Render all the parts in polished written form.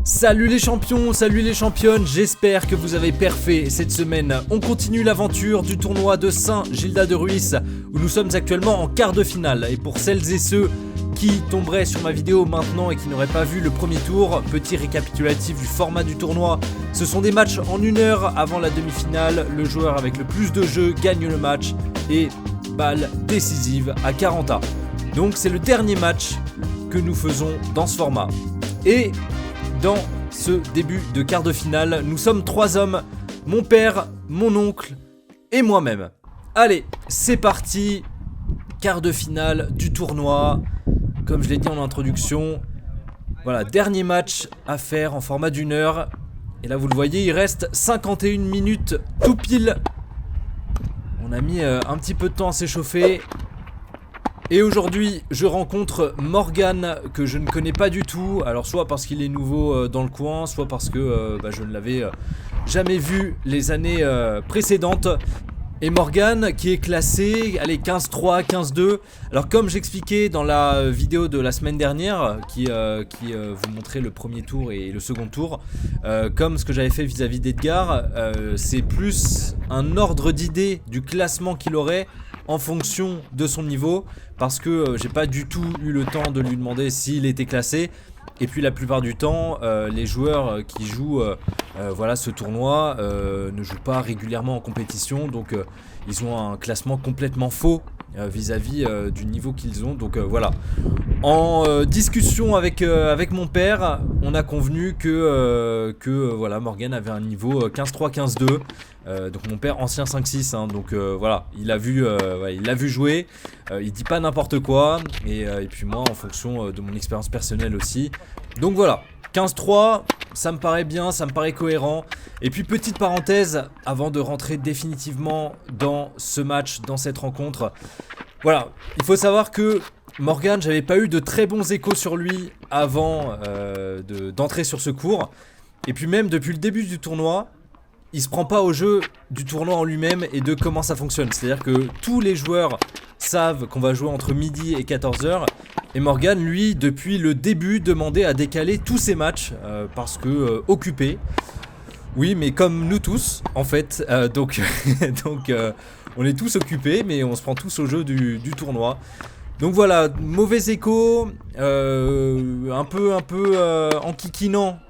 Salut les champions, salut les championnes, j'espère que vous avez perfé cette semaine. On continue l'aventure du tournoi de Saint-Gildas-de-Ruys où nous sommes actuellement en quart de finale. Et pour celles et ceux qui tomberaient sur ma vidéo maintenant et qui n'auraient pas vu le premier tour, petit récapitulatif du format du tournoi. Ce sont des matchs en 1 heure avant la demi-finale. Le joueur avec le plus de jeux gagne le match et balle décisive à 40A. Donc c'est le dernier match que nous faisons dans ce format. Et dans ce début de quart de finale, nous sommes 3 hommes, mon père, mon oncle et moi-même. Allez, c'est parti, quart de finale du tournoi, comme je l'ai dit en introduction. Voilà, dernier match à faire en format d'1 heure. Et là vous le voyez, il reste 51 minutes tout pile. On a mis un petit peu de temps à s'échauffer. Et aujourd'hui, je rencontre Morgan que je ne connais pas du tout. Alors soit parce qu'il est nouveau dans le coin, soit parce que je ne l'avais jamais vu les années précédentes. Et Morgan qui est classé, allez, 15-3, 15-2. Alors comme j'expliquais dans la vidéo de la semaine dernière, qui vous montrait le premier tour et le second tour, comme ce que j'avais fait vis-à-vis d'Edgar, c'est plus un ordre d'idée du classement qu'il aurait en fonction de son niveau, parce que j'ai pas du tout eu le temps de lui demander s'il était classé. Et puis la plupart du temps, les joueurs qui jouent ce tournoi ne jouent pas régulièrement en compétition, donc ils ont un classement complètement faux vis-à-vis du niveau qu'ils ont. Donc voilà. En discussion avec mon père, on a convenu que Morgan avait un niveau 15-3, 15-2. Donc mon père ancien 5-6 hein, donc voilà, il l'a vu jouer, il dit pas n'importe quoi et puis moi en fonction de mon expérience personnelle aussi. Donc voilà, 15-3, ça me paraît bien, ça me paraît cohérent. Et puis petite parenthèse avant de rentrer définitivement dans ce match, dans cette rencontre. Voilà, il faut savoir que Morgan, j'avais pas eu de très bons échos sur lui avant d'entrer sur ce cours. Et puis même depuis le début du tournoi, il se prend pas au jeu du tournoi en lui-même et de comment ça fonctionne. C'est-à-dire que tous les joueurs savent qu'on va jouer entre midi et 14h. Et Morgan, lui, depuis le début, demandait à décaler tous ses matchs parce que occupé. Oui, mais comme nous tous, en fait. Donc on est tous occupés, mais on se prend tous au jeu du tournoi. Donc voilà, mauvais écho, un peu enquiquinant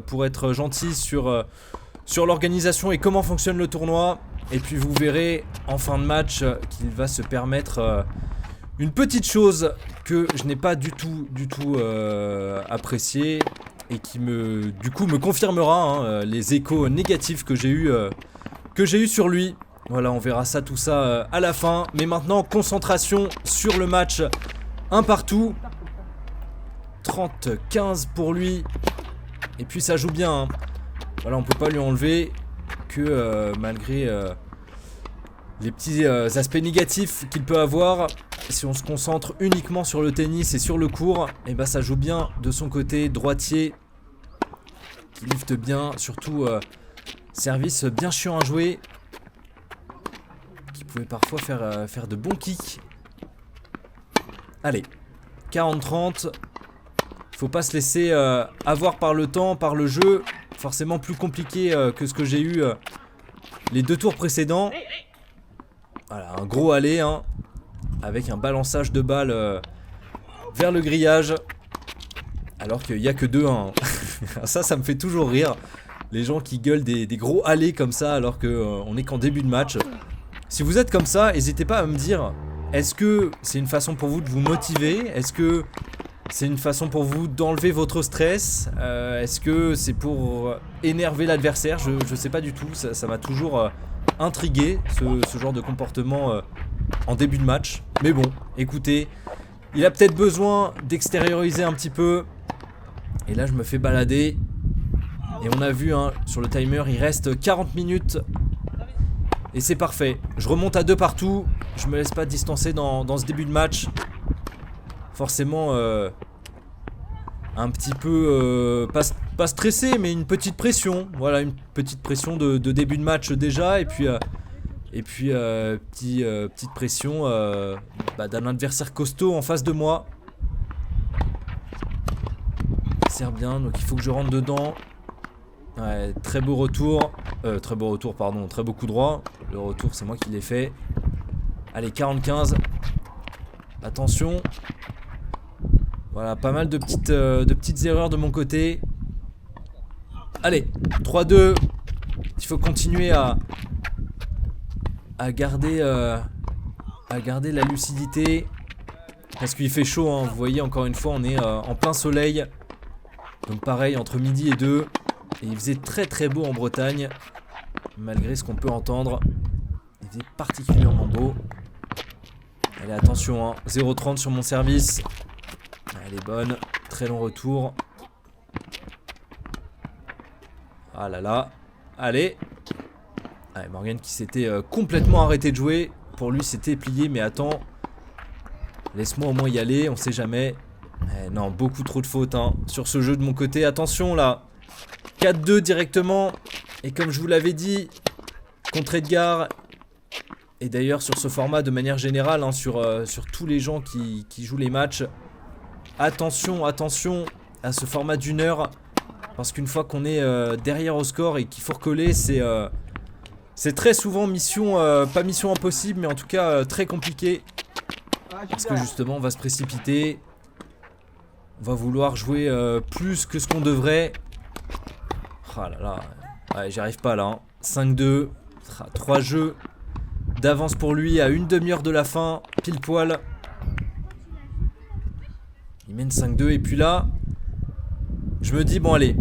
pour être gentil sur l'organisation et comment fonctionne le tournoi. Et puis vous verrez en fin de match qu'il va se permettre une petite chose que je n'ai pas du tout appréciée et qui me confirmera les échos négatifs que j'ai eu sur lui. Voilà, on verra tout ça à la fin. Mais maintenant, concentration sur le match. Un partout. 30-15 pour lui. Et puis ça joue bien hein. Voilà, on peut pas lui enlever que malgré les petits aspects négatifs qu'il peut avoir, si on se concentre uniquement sur le tennis et sur le court, et ça joue bien de son côté, droitier qui lifte bien, surtout service bien chiant à jouer, qui pouvait parfois faire de bons kicks. Allez, 40-30, il faut pas se laisser avoir par le temps, par le jeu. Forcément plus compliqué que ce que j'ai eu les 2 tours précédents. Voilà, un gros aller hein, avec un balançage de balle vers le grillage. Alors qu'il n'y a que 2-1 hein. Ça me fait toujours rire. Les gens qui gueulent des gros allers comme ça alors qu'on est qu'en début de match. Si vous êtes comme ça, n'hésitez pas à me dire, est-ce que c'est une façon pour vous de vous motiver? Est-ce que c'est une façon pour vous d'enlever votre stress? Est-ce que c'est pour énerver l'adversaire? Je sais pas du tout, ça m'a toujours intrigué ce genre de comportement en début de match. Mais bon, écoutez, il a peut-être besoin d'extérioriser un petit peu. Et là je me fais balader. Et on a vu hein, sur le timer, il reste 40 minutes. Et c'est parfait, je remonte à 2 partout. Je me laisse pas distancer dans ce début de match. Forcément un petit peu pas stressé mais une petite pression. Voilà, une petite pression de début de match déjà. Et puis petite pression d'un adversaire costaud en face de moi. C'est éclaire bien, donc il faut que je rentre dedans. Ouais, très beau retour. Très beau retour, pardon, très beau coup droit. Le retour, c'est moi qui l'ai fait. Allez, 45. Attention. Voilà, pas mal de petites erreurs de mon côté. Allez, 3-2. Il faut continuer à garder la lucidité. Parce qu'il fait chaud, hein. Vous voyez, encore une fois, on est en plein soleil. Donc pareil, entre midi et 2. Et il faisait très très beau en Bretagne. Malgré ce qu'on peut entendre. Il faisait particulièrement beau. Allez, attention, hein. 0,30 sur mon service. Elle est bonne. Très long retour. Ah là là. Allez. Allez, Morgan qui s'était complètement arrêté de jouer. Pour lui, c'était plié. Mais attends. Laisse-moi au moins y aller. On sait jamais. Non, beaucoup trop de fautes hein, sur ce jeu de mon côté. Attention là. 4-2 directement. Et comme je vous l'avais dit, contre Edgar. Et d'ailleurs sur ce format de manière générale, hein, sur tous les gens qui jouent les matchs. Attention, attention à ce format d'1 heure. Parce qu'une fois qu'on est derrière au score et qu'il faut recoller, c'est très souvent mission, pas mission impossible, mais en tout cas très compliqué. Parce que justement on va se précipiter. On va vouloir jouer plus que ce qu'on devrait. Ah là là. Ouais, j'y arrive pas là. Hein. 5-2. 3 jeux d'avance pour lui à une demi-heure de la fin. Pile poil. Il mène 5-2. Et puis là, je me dis, bon allez.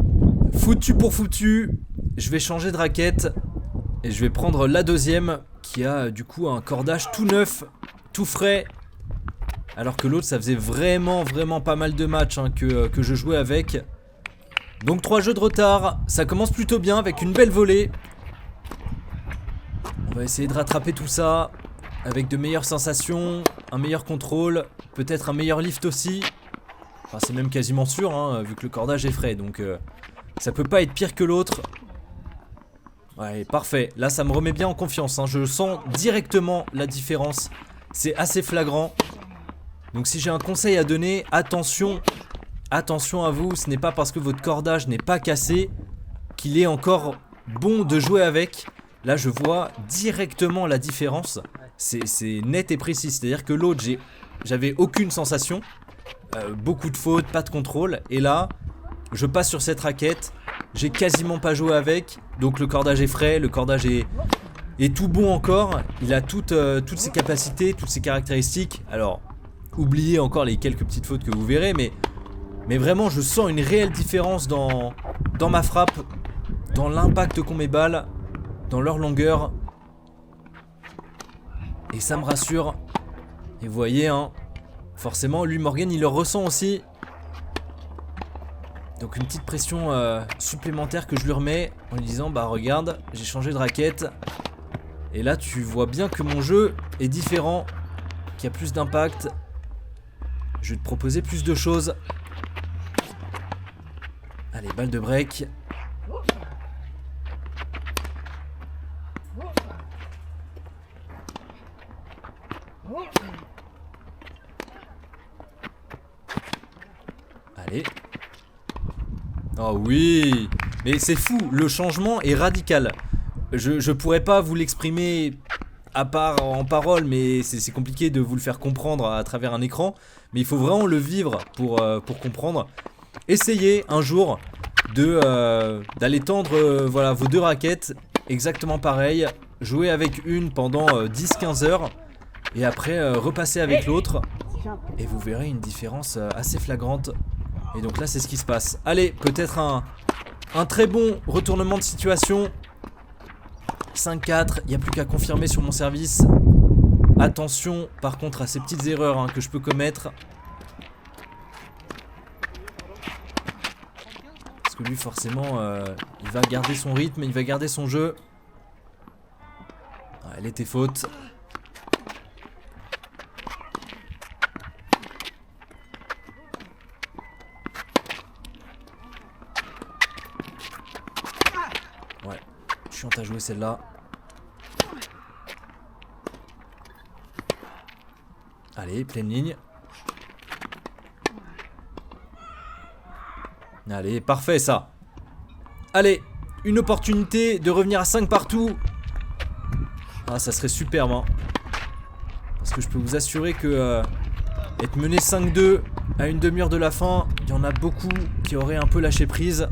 Foutu pour foutu. Je vais changer de raquette. Et je vais prendre la deuxième. Qui a du coup un cordage tout neuf. Tout frais. Alors que l'autre, ça faisait vraiment pas mal de matchs hein, que je jouais avec. Donc 3 jeux de retard. Ça commence plutôt bien avec une belle volée. On va essayer de rattraper tout ça. Avec de meilleures sensations. Un meilleur contrôle. Peut-être un meilleur lift aussi. Enfin c'est même quasiment sûr hein, vu que le cordage est frais. Donc ça peut pas être pire que l'autre. Ouais parfait. Là ça me remet bien en confiance hein. Je sens directement la différence. C'est assez flagrant. Donc si j'ai un conseil à donner, attention à vous, ce n'est pas parce que votre cordage n'est pas cassé qu'il est encore bon de jouer avec. Là je vois directement la différence, c'est net et précis, c'est-à-dire que l'autre j'avais aucune sensation, beaucoup de fautes, pas de contrôle, et là je passe sur cette raquette, j'ai quasiment pas joué avec, donc le cordage est frais, le cordage est tout bon encore, il a toutes ses capacités, toutes ses caractéristiques, alors... Oubliez encore les quelques petites fautes que vous verrez, mais vraiment je sens une réelle différence dans ma frappe, dans l'impact qu'ont mes balles, dans leur longueur. Et ça me rassure. Et vous voyez, hein, forcément, lui Morgan il le ressent aussi. Donc une petite pression supplémentaire que je lui remets en lui disant bah regarde, j'ai changé de raquette. Et là tu vois bien que mon jeu est différent, qu'il y a plus d'impact. Je vais te proposer plus de choses. Allez, balle de break. Allez. Oh oui. Mais c'est fou, le changement est radical. Je pourrais pas vous l'exprimer à part en parole, mais c'est compliqué de vous le faire comprendre à travers un écran. Mais il faut vraiment le vivre pour comprendre. Essayez un jour d'aller tendre voilà, vos 2 raquettes exactement pareil. Jouez avec une pendant 10-15 heures. Et après repasser avec l'autre. Et vous verrez une différence assez flagrante. Et donc là c'est ce qui se passe. Allez, peut-être un très bon retournement de situation. 5-4, il n'y a plus qu'à confirmer sur mon service. Attention par contre à ces petites erreurs hein, que je peux commettre. Parce que lui forcément il va garder son rythme, il va garder son jeu. Ah, elle était faute. Ouais, chiante à jouer celle-là. Allez, pleine ligne. Allez, parfait ça. Allez, une opportunité de revenir à 5 partout. Ah, ça serait superbe, hein. Parce que je peux vous assurer que être mené 5-2 à une demi-heure de la fin, il y en a beaucoup qui auraient un peu lâché prise.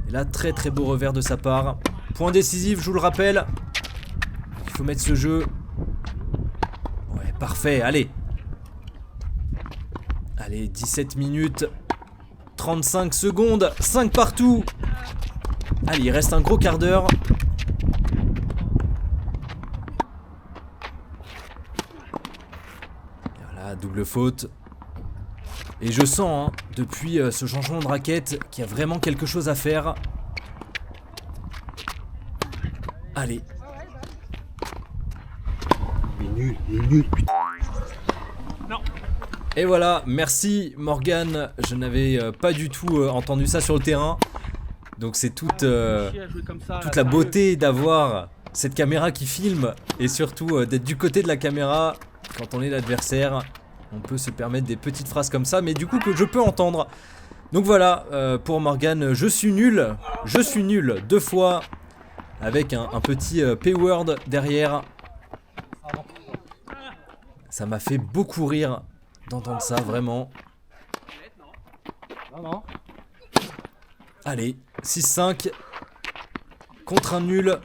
Et là, très très beau revers de sa part. Point décisif, je vous le rappelle. Il faut mettre ce jeu. Ouais, parfait, allez. Allez, 17 minutes. 35 secondes. 5 partout. Allez, il reste un gros quart d'heure. Voilà, double faute. Et je sens, hein, depuis ce changement de raquette, qu'il y a vraiment quelque chose à faire. Allez. Il est nul, putain. Et voilà, merci Morgane. Je n'avais pas du tout entendu ça sur le terrain. Donc c'est toute la beauté d'avoir cette caméra qui filme. Et surtout d'être du côté de la caméra quand on est l'adversaire. On peut se permettre des petites phrases comme ça, mais du coup que je peux entendre. Donc voilà, pour Morgane, je suis nul. Je suis nul 2 fois. Avec un petit P-word derrière. Ça m'a fait beaucoup rire d'entendre ça, vraiment. Allez, 6-5. Contre un nul.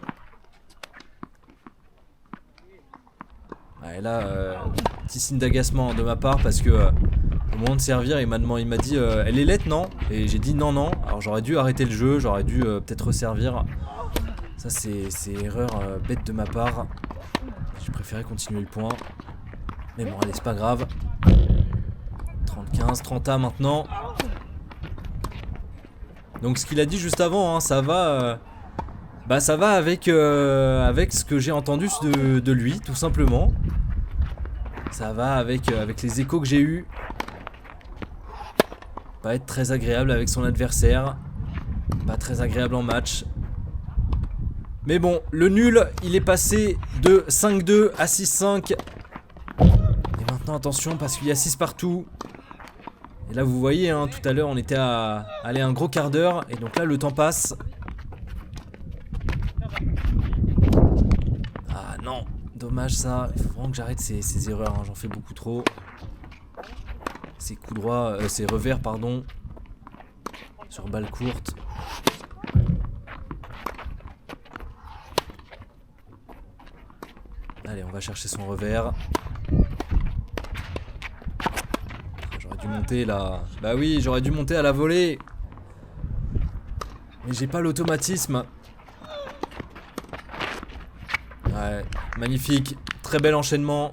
Ouais, là, petit signe d'agacement de ma part parce que au moment de servir, il m'a dit elle est laite, non? Et j'ai dit non. Alors j'aurais dû arrêter le jeu, j'aurais dû peut-être reservir. Ça, c'est erreur bête de ma part. J'ai préféré continuer le point. Mais bon, allez, c'est pas grave. 30-15, 30A maintenant. Donc ce qu'il a dit juste avant, hein, ça va avec ce que j'ai entendu de lui, tout simplement. Ça va avec les échos que j'ai eus. Pas être très agréable avec son adversaire. Pas très agréable en match. Mais bon, le nul, il est passé de 5-2 à 6-5. Et maintenant, attention, parce qu'il y a 6 partout. Et là, vous voyez, hein, tout à l'heure, on était à aller un gros quart d'heure. Et donc là, le temps passe. Ah non, dommage ça. Il faut vraiment que j'arrête ces erreurs, hein. J'en fais beaucoup trop. Ces coups droits, ces revers, pardon. Sur balle courte. Allez, on va chercher son revers. J'aurais dû monter là. Bah oui, j'aurais dû monter à la volée. Mais j'ai pas l'automatisme. Ouais, magnifique. Très bel enchaînement.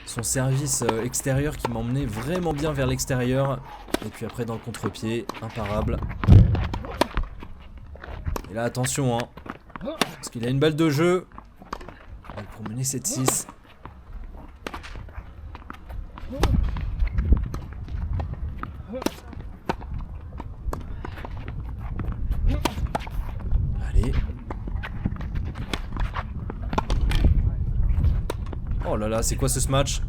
Son service extérieur qui m'emmenait vraiment bien vers l'extérieur. Et puis après dans le contre-pied, imparable. Et là, attention, hein. Parce qu'il a une balle de jeu. Pour mener 7-6. Allez. Oh là là, c'est quoi ce match?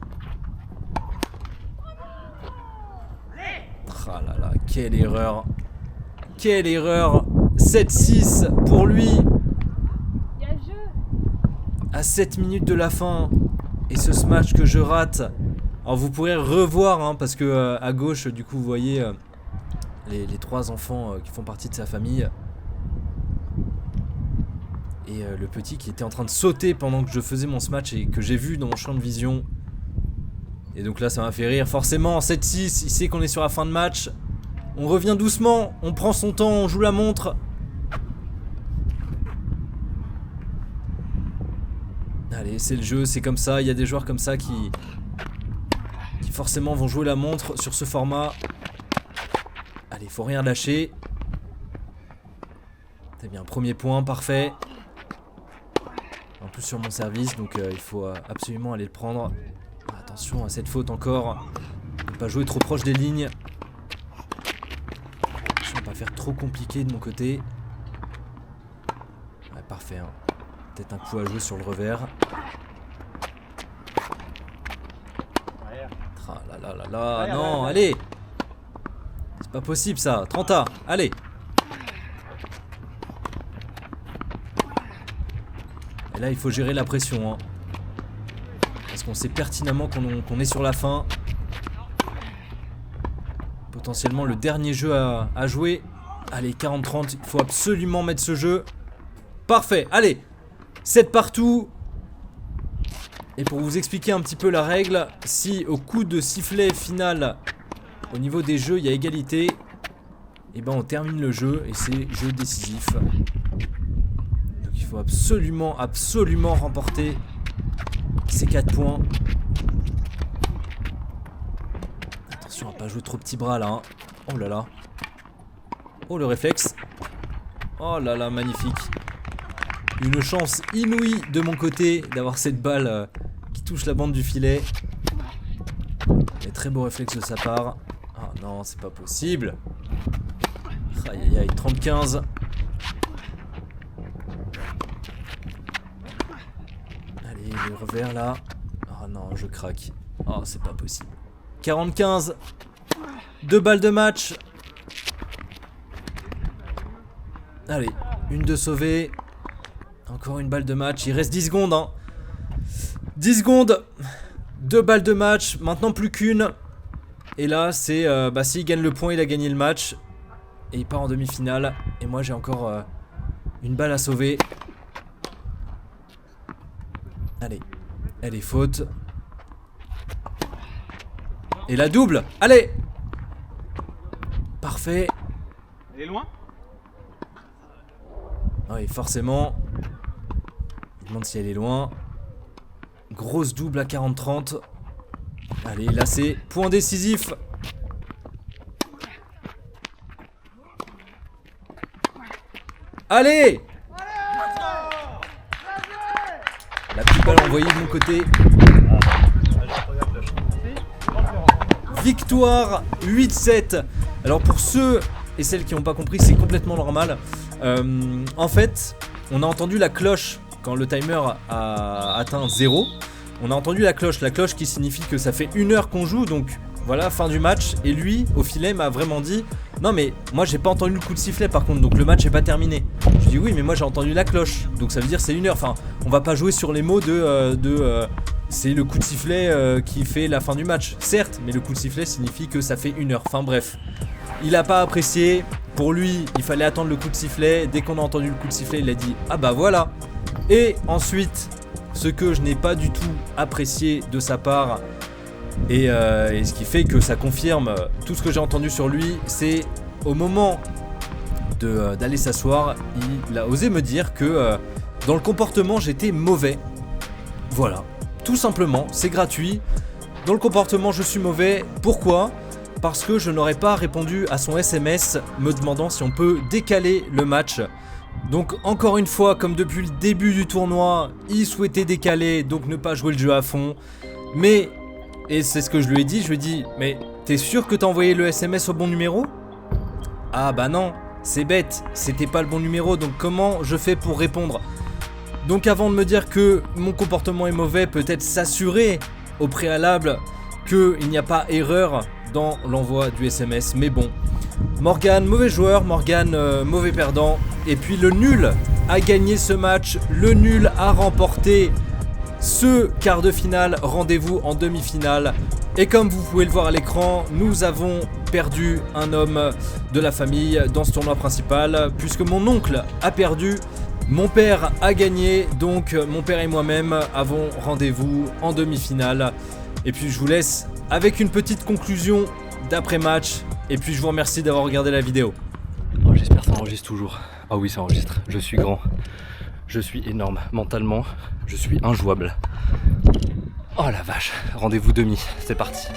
Ah là là, quelle erreur. Quelle erreur. 7-6 pour lui. À 7 minutes de la fin. Et ce smash que je rate. Alors vous pourrez revoir, hein, parce que à gauche, du coup, vous voyez les 3 enfants qui font partie de sa famille. Et le petit qui était en train de sauter pendant que je faisais mon smash et que j'ai vu dans mon champ de vision. Et donc là, ça m'a fait rire. Forcément, 7-6, il sait qu'on est sur la fin de match. On revient doucement, on prend son temps, on joue la montre. Allez, c'est le jeu, c'est comme ça. Il y a des joueurs comme ça qui forcément vont jouer la montre sur ce format. Allez, faut rien lâcher. C'est bien, premier point, parfait. En plus sur mon service, donc il faut absolument aller le prendre. Attention à cette faute encore. Ne pas jouer trop proche des lignes. Je ne vais pas faire trop compliqué de mon côté. Ouais, parfait, hein. Peut-être un coup à jouer sur le revers. Ah là là là là, non, allez. C'est pas possible ça. 30A, allez. Et là il faut gérer la pression hein. Parce qu'on sait pertinemment qu'on est sur la fin. Potentiellement le dernier jeu à jouer. Allez 40-30, il faut absolument mettre ce jeu. Parfait, allez 7 partout. Et pour vous expliquer un petit peu la règle, si au coup de sifflet final au niveau des jeux il y a égalité, et ben on termine le jeu et c'est jeu décisif. Donc il faut absolument remporter ces 4 points. Attention à pas jouer trop petit bras là hein. Oh là là. Oh le réflexe. Oh là là magnifique. Une chance inouïe de mon côté d'avoir cette balle qui touche la bande du filet. Et très beau réflexe de sa part. Ah non c'est pas possible. Aïe aïe aïe 30-15. Allez le revers là. Ah non je craque. Oh c'est pas possible. 40-15. 2 balles de match. Allez une de sauvée. Encore une balle de match, il reste 10 secondes hein. 10 secondes. 2 balles de match, maintenant plus qu'une. Et là c'est, s'il gagne le point il a gagné le match. Et il part en demi-finale. Et moi j'ai encore une balle à sauver. Allez, elle est faute. Et la double, allez. Parfait. Elle est loin? Oui forcément. Je me demande si elle est loin. Grosse double à 40-30. Allez, là c'est point décisif. Allez! La petite balle envoyée de mon côté. Victoire 8-7. Alors pour ceux et celles qui n'ont pas compris, c'est complètement normal. En fait, on a entendu la cloche quand le timer a atteint 0. On a entendu la cloche qui signifie que ça fait 1 heure qu'on joue, donc voilà, fin du match. Et lui, au filet, m'a vraiment dit non mais moi j'ai pas entendu le coup de sifflet par contre, donc le match est pas terminé. Je dis oui mais moi j'ai entendu la cloche, donc ça veut dire c'est 1 heure. Enfin, on va pas jouer sur les mots c'est le coup de sifflet qui fait la fin du match. Certes, mais le coup de sifflet signifie que ça fait 1 heure. Enfin bref, il a pas apprécié. Pour lui, il fallait attendre le coup de sifflet. Dès qu'on a entendu le coup de sifflet, il a dit ah bah voilà. Et ensuite, ce que je n'ai pas du tout apprécié de sa part, et ce qui fait que ça confirme tout ce que j'ai entendu sur lui, c'est au moment d'aller s'asseoir, il a osé me dire que dans le comportement j'étais mauvais. Voilà, tout simplement, c'est gratuit. Dans le comportement je suis mauvais, pourquoi ? Parce que je n'aurais pas répondu à son SMS me demandant si on peut décaler le match. Donc encore une fois, comme depuis le début du tournoi, il souhaitait décaler, donc ne pas jouer le jeu à fond. Mais, et c'est ce que je lui ai dit, mais t'es sûr que t'as envoyé le SMS au bon numéro ? Ah bah non, c'est bête, c'était pas le bon numéro, donc comment je fais pour répondre ? Donc avant de me dire que mon comportement est mauvais, peut-être s'assurer au préalable qu'il n'y a pas erreur dans l'envoi du SMS. Mais bon, Morgan, mauvais joueur, Morgan, mauvais perdant. Et puis le nul a gagné ce match, le nul a remporté ce quart de finale. Rendez-vous en demi-finale. Et comme vous pouvez le voir à l'écran, nous avons perdu un homme de la famille dans ce tournoi principal, puisque mon oncle a perdu. Mon père a gagné, donc mon père et moi-même avons rendez-vous en demi-finale. Et puis je vous laisse avec une petite conclusion d'après-match. Et puis je vous remercie d'avoir regardé la vidéo. Oh, j'espère que ça enregistre toujours. Ah oui, ça enregistre. Je suis grand. Je suis énorme. Mentalement, je suis injouable. Oh la vache. Rendez-vous demi. C'est parti.